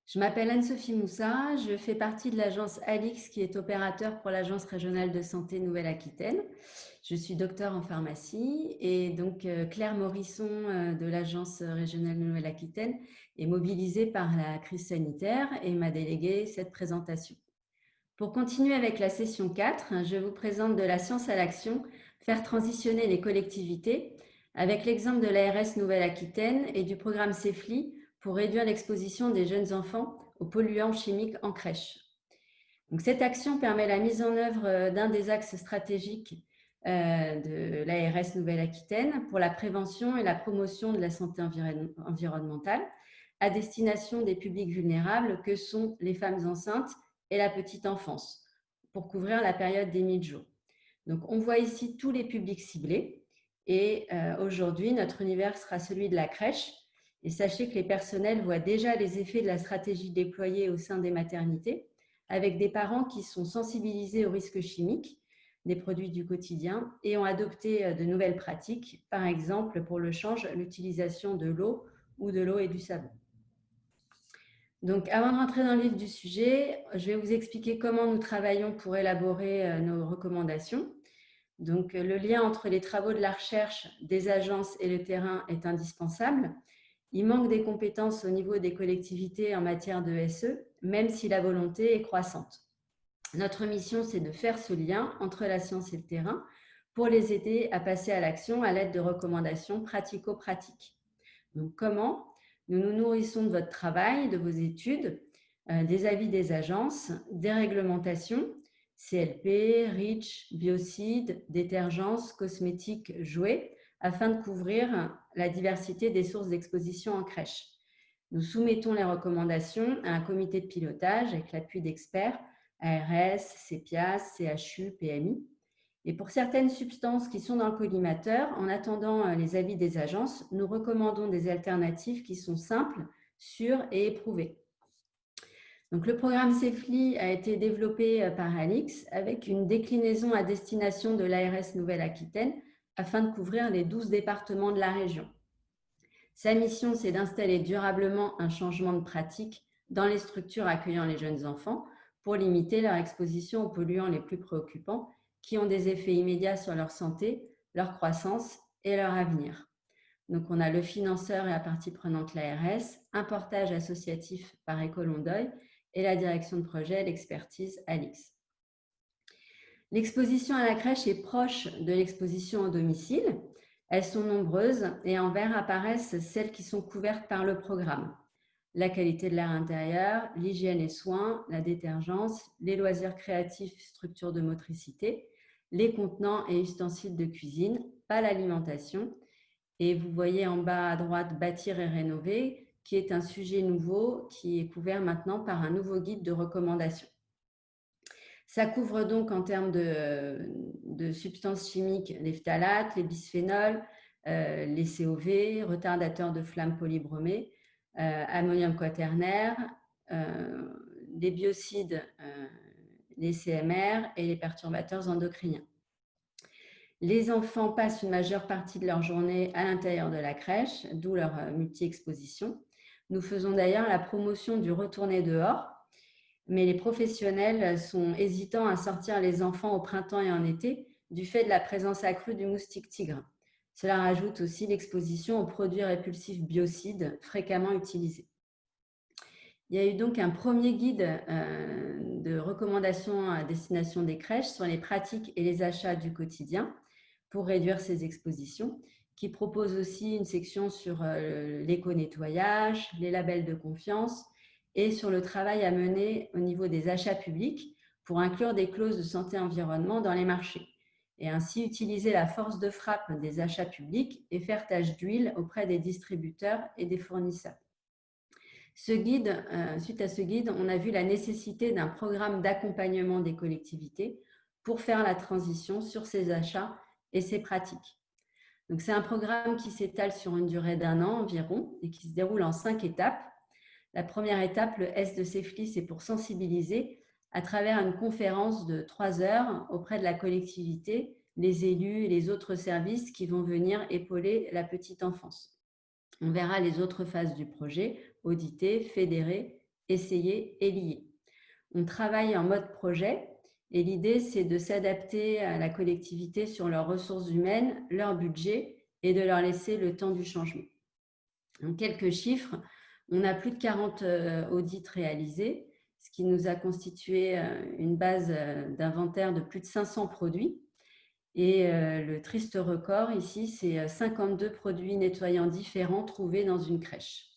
Je m'appelle Anne-Sophie Moussa, je fais partie de l'agence Alix qui est opérateur pour l'Agence régionale de santé Nouvelle-Aquitaine. Je suis docteur en pharmacie et donc Claire Morisson de l'Agence régionale de Nouvelle-Aquitaine est mobilisée par la crise sanitaire et m'a délégué cette présentation. Pour continuer avec la session 4, je vous présente de la science à l'action, faire transitionner les collectivités avec l'exemple de l'ARS Nouvelle-Aquitaine et du programme CEFLI pour réduire l'exposition des jeunes enfants aux polluants chimiques en crèche. Donc, cette action permet la mise en œuvre d'un des axes stratégiques de l'ARS Nouvelle-Aquitaine pour la prévention et la promotion de la santé environnementale à destination des publics vulnérables que sont les femmes enceintes et la petite enfance, pour couvrir la période des 1000 jours. Donc, on voit ici tous les publics ciblés et aujourd'hui, notre univers sera celui de la crèche. Et sachez que les personnels voient déjà les effets de la stratégie déployée au sein des maternités, avec des parents qui sont sensibilisés aux risques chimiques des produits du quotidien et ont adopté de nouvelles pratiques, par exemple pour le change, l'utilisation de l'eau ou de l'eau et du savon. Donc, avant de rentrer dans le vif du sujet, je vais vous expliquer comment nous travaillons pour élaborer nos recommandations. Donc, le lien entre les travaux de la recherche, des agences et le terrain est indispensable. Il manque des compétences au niveau des collectivités en matière de SE, même si la volonté est croissante. Notre mission, c'est de faire ce lien entre la science et le terrain pour les aider à passer à l'action à l'aide de recommandations pratico-pratiques. Donc, comment? Nous nous nourrissons de votre travail, de vos études, des avis des agences, des réglementations, CLP, REACH, biocides, détergents, cosmétiques, jouets, afin de couvrir la diversité des sources d'exposition en crèche. Nous soumettons les recommandations à un comité de pilotage avec l'appui d'experts, ARS, CEPIAS, CHU, PMI. Et pour certaines substances qui sont dans le collimateur, en attendant les avis des agences, nous recommandons des alternatives qui sont simples, sûres et éprouvées. Donc, le programme CEFLI a été développé par Alix avec une déclinaison à destination de l'ARS Nouvelle-Aquitaine afin de couvrir les 12 départements de la région. Sa mission, c'est d'installer durablement un changement de pratique dans les structures accueillant les jeunes enfants pour limiter leur exposition aux polluants les plus préoccupants qui ont des effets immédiats sur leur santé, leur croissance et leur avenir. Donc, on a le financeur et la partie prenante l'ARS, un portage associatif par Écolondeuil et la direction de projet, l'expertise Alix. L'exposition à la crèche est proche de l'exposition au domicile. Elles sont nombreuses et en vert apparaissent celles qui sont couvertes par le programme. La qualité de l'air intérieur, l'hygiène et soins, la détergence, les loisirs créatifs, structures de motricité, les contenants et ustensiles de cuisine, pas l'alimentation. Et vous voyez en bas à droite bâtir et rénover, qui est un sujet nouveau qui est couvert maintenant par un nouveau guide de recommandations. Ça couvre donc en termes de substances chimiques les phtalates, les bisphénols, les COV, retardateurs de flamme polybromés, ammonium quaternaire, les biocides, les CMR et les perturbateurs endocriniens. Les enfants passent une majeure partie de leur journée à l'intérieur de la crèche, d'où leur multi-exposition. Nous faisons d'ailleurs la promotion du retourner dehors, mais les professionnels sont hésitants à sortir les enfants au printemps et en été du fait de la présence accrue du moustique tigre. Cela rajoute aussi l'exposition aux produits répulsifs biocides fréquemment utilisés. Il y a eu donc un premier guide de recommandations à destination des crèches sur les pratiques et les achats du quotidien pour réduire ces expositions, qui propose aussi une section sur l'éco-nettoyage, les labels de confiance et sur le travail à mener au niveau des achats publics pour inclure des clauses de santé-environnement dans les marchés et ainsi utiliser la force de frappe des achats publics et faire tache d'huile auprès des distributeurs et des fournisseurs. Suite à ce guide, on a vu la nécessité d'un programme d'accompagnement des collectivités pour faire la transition sur ces achats et ces pratiques. Donc, c'est un programme qui s'étale sur une durée d'1 an environ et qui se déroule en 5 étapes. La première étape, le S de CEFLI, c'est pour sensibiliser à travers une conférence de 3 heures auprès de la collectivité, les élus et les autres services qui vont venir épauler la petite enfance. On verra les autres phases du projet, auditer, fédérer essayer et lier. On travaille en mode projet et l'idée, c'est de s'adapter à la collectivité sur leurs ressources humaines, leur budget et de leur laisser le temps du changement. En quelques chiffres, on a plus de 40 audits réalisés, ce qui nous a constitué une base d'inventaire de plus de 500 produits. Et le triste record ici, c'est 52 produits nettoyants différents trouvés dans une crèche.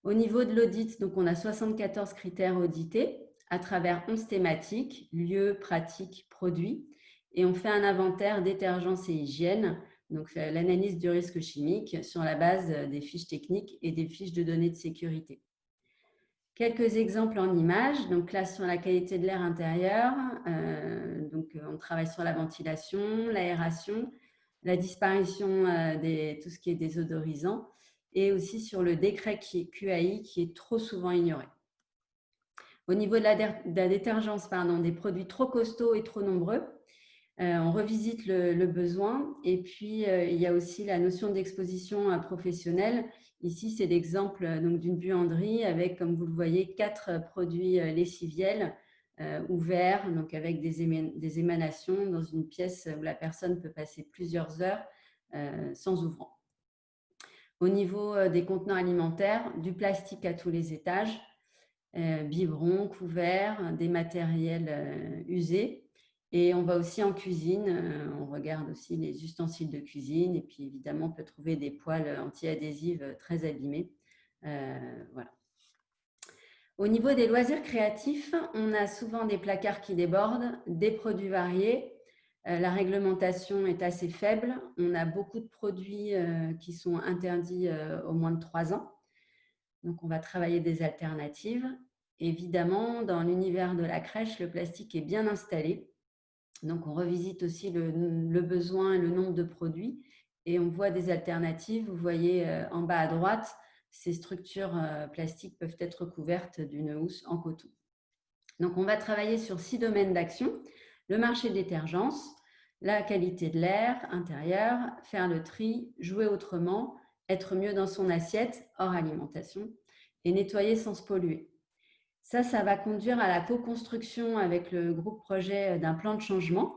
Au niveau de l'audit, donc on a 74 critères audités à travers 11 thématiques, lieux, pratiques, produits. Et on fait un inventaire détergence et hygiène, donc l'analyse du risque chimique sur la base des fiches techniques et des fiches de données de sécurité. Quelques exemples en images. Donc là, sur la qualité de l'air intérieur, on travaille sur la ventilation, l'aération, la disparition de tout ce qui est désodorisant et aussi sur le décret QAI qui est trop souvent ignoré. Au niveau de la détergence, des produits trop costauds et trop nombreux, on revisite le besoin. Et puis, il y a aussi la notion d'exposition professionnelle. Ici, c'est l'exemple d'une buanderie avec, comme vous le voyez, 4 produits lessiviels ouverts, donc avec des émanations dans une pièce où la personne peut passer plusieurs heures sans ouvrant. Au niveau des contenants alimentaires, du plastique à tous les étages, biberons, couverts, des matériels usés. Et on va aussi en cuisine, on regarde aussi les ustensiles de cuisine et puis évidemment on peut trouver des poêles anti-adhésives très abîmées. Voilà. Au niveau des loisirs créatifs, on a souvent des placards qui débordent, des produits variés. La réglementation est assez faible. On a beaucoup de produits qui sont interdits au moins de 3 ans. Donc, on va travailler des alternatives. Évidemment, dans l'univers de la crèche, le plastique est bien installé. Donc, on revisite aussi le besoin et le nombre de produits et on voit des alternatives. Vous voyez en bas à droite, ces structures plastiques peuvent être couvertes d'une housse en coton. Donc, on va travailler sur 6 domaines d'action. Le marché de détergence, la qualité de l'air intérieur, faire le tri, jouer autrement, être mieux dans son assiette, hors alimentation, et nettoyer sans se polluer. Ça va conduire à la co-construction avec le groupe projet d'un plan de changement,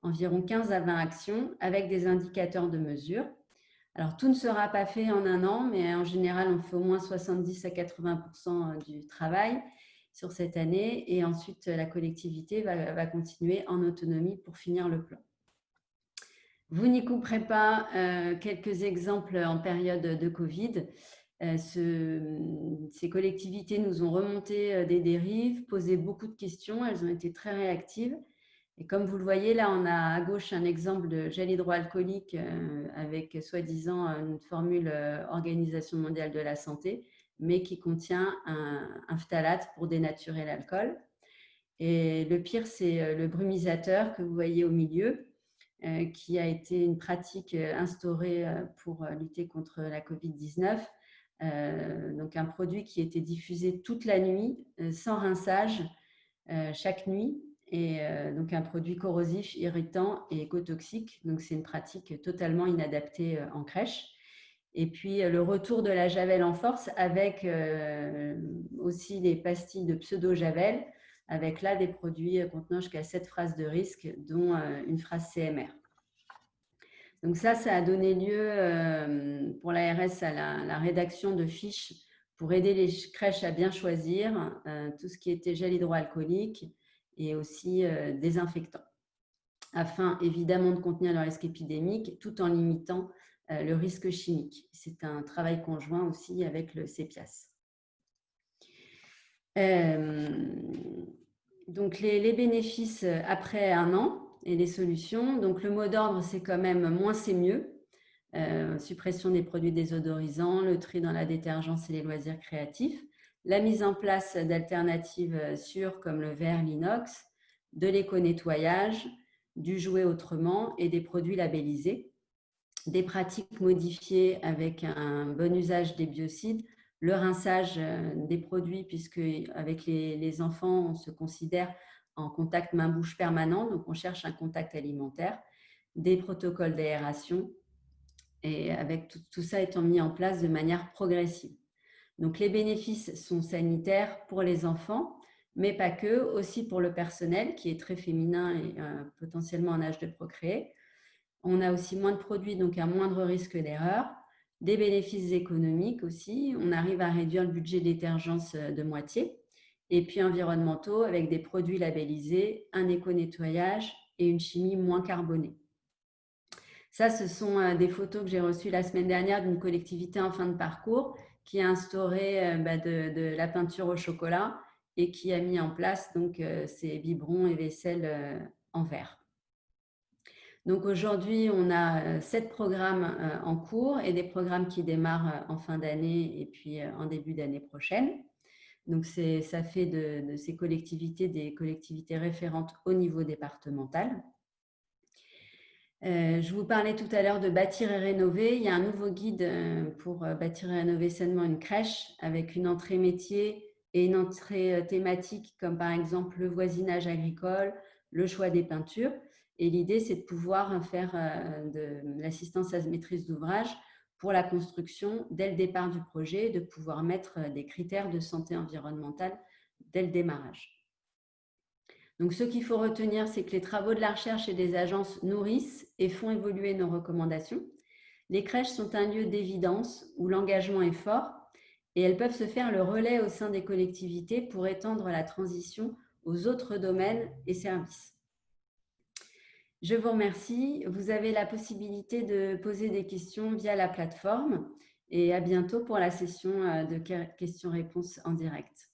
environ 15 à 20 actions, avec des indicateurs de mesure. Alors, tout ne sera pas fait en un an, mais en général, on fait au moins 70 à 80% du travail sur cette année. Et ensuite, la collectivité va continuer en autonomie pour finir le plan. Vous n'y couperez pas quelques exemples en période de Covid. Ces collectivités nous ont remonté des dérives, posé beaucoup de questions. Elles ont été très réactives. Et comme vous le voyez, là, on a à gauche un exemple de gel hydroalcoolique avec soi-disant une formule Organisation mondiale de la santé, mais qui contient un phtalate pour dénaturer l'alcool. Et le pire, c'est le brumisateur que vous voyez au milieu, qui a été une pratique instaurée pour lutter contre la Covid-19. Donc un produit qui était diffusé toute la nuit, sans rinçage, chaque nuit. Et donc un produit corrosif, irritant et écotoxique. Donc c'est une pratique totalement inadaptée en crèche. Et puis le retour de la javel en force avec aussi des pastilles de pseudo-javel, avec là des produits contenant jusqu'à 7 phrases de risque, dont une phrase CMR. Donc ça a donné lieu pour l'ARS à la rédaction de fiches pour aider les crèches à bien choisir tout ce qui était gel hydroalcoolique et aussi désinfectant, afin évidemment de contenir le risque épidémique tout en limitant le risque chimique. C'est un travail conjoint aussi avec le CEPIAS. Donc les bénéfices après un an et les solutions. Donc le mot d'ordre, c'est quand même moins c'est mieux. Suppression des produits désodorisants, le tri dans la détergence et les loisirs créatifs, la mise en place d'alternatives sûres comme le verre, l'inox, de l'éco-nettoyage, du jouet autrement et des produits labellisés, des pratiques modifiées avec un bon usage des biocides, le rinçage des produits, puisque avec les enfants, on se considère en contact main-bouche permanent, donc on cherche un contact alimentaire, des protocoles d'aération, et avec tout ça étant mis en place de manière progressive. Donc, les bénéfices sont sanitaires pour les enfants, mais pas que, aussi pour le personnel qui est très féminin et potentiellement en âge de procréer. On a aussi moins de produits, donc un moindre risque d'erreur. Des bénéfices économiques aussi. On arrive à réduire le budget détergence de moitié. Et puis environnementaux avec des produits labellisés, un éco-nettoyage et une chimie moins carbonée. Ça, ce sont des photos que j'ai reçues la semaine dernière d'une collectivité en fin de parcours qui a instauré de la peinture au chocolat et qui a mis en place donc ces biberons et vaisselle en verre. Donc aujourd'hui, on a 7 programmes en cours et des programmes qui démarrent en fin d'année et puis en début d'année prochaine. Donc ça fait de ces collectivités des collectivités référentes au niveau départemental. Je vous parlais tout à l'heure de bâtir et rénover. Il y a un nouveau guide pour bâtir et rénover sainement une crèche avec une entrée métier et une entrée thématique comme par exemple le voisinage agricole, le choix des peintures. Et l'idée, c'est de pouvoir faire de l'assistance à maîtrise d'ouvrage pour la construction dès le départ du projet, de pouvoir mettre des critères de santé environnementale dès le démarrage. Donc, ce qu'il faut retenir, c'est que les travaux de la recherche et des agences nourrissent et font évoluer nos recommandations. Les crèches sont un lieu d'évidence où l'engagement est fort et elles peuvent se faire le relais au sein des collectivités pour étendre la transition aux autres domaines et services. Je vous remercie. Vous avez la possibilité de poser des questions via la plateforme et à bientôt pour la session de questions-réponses en direct.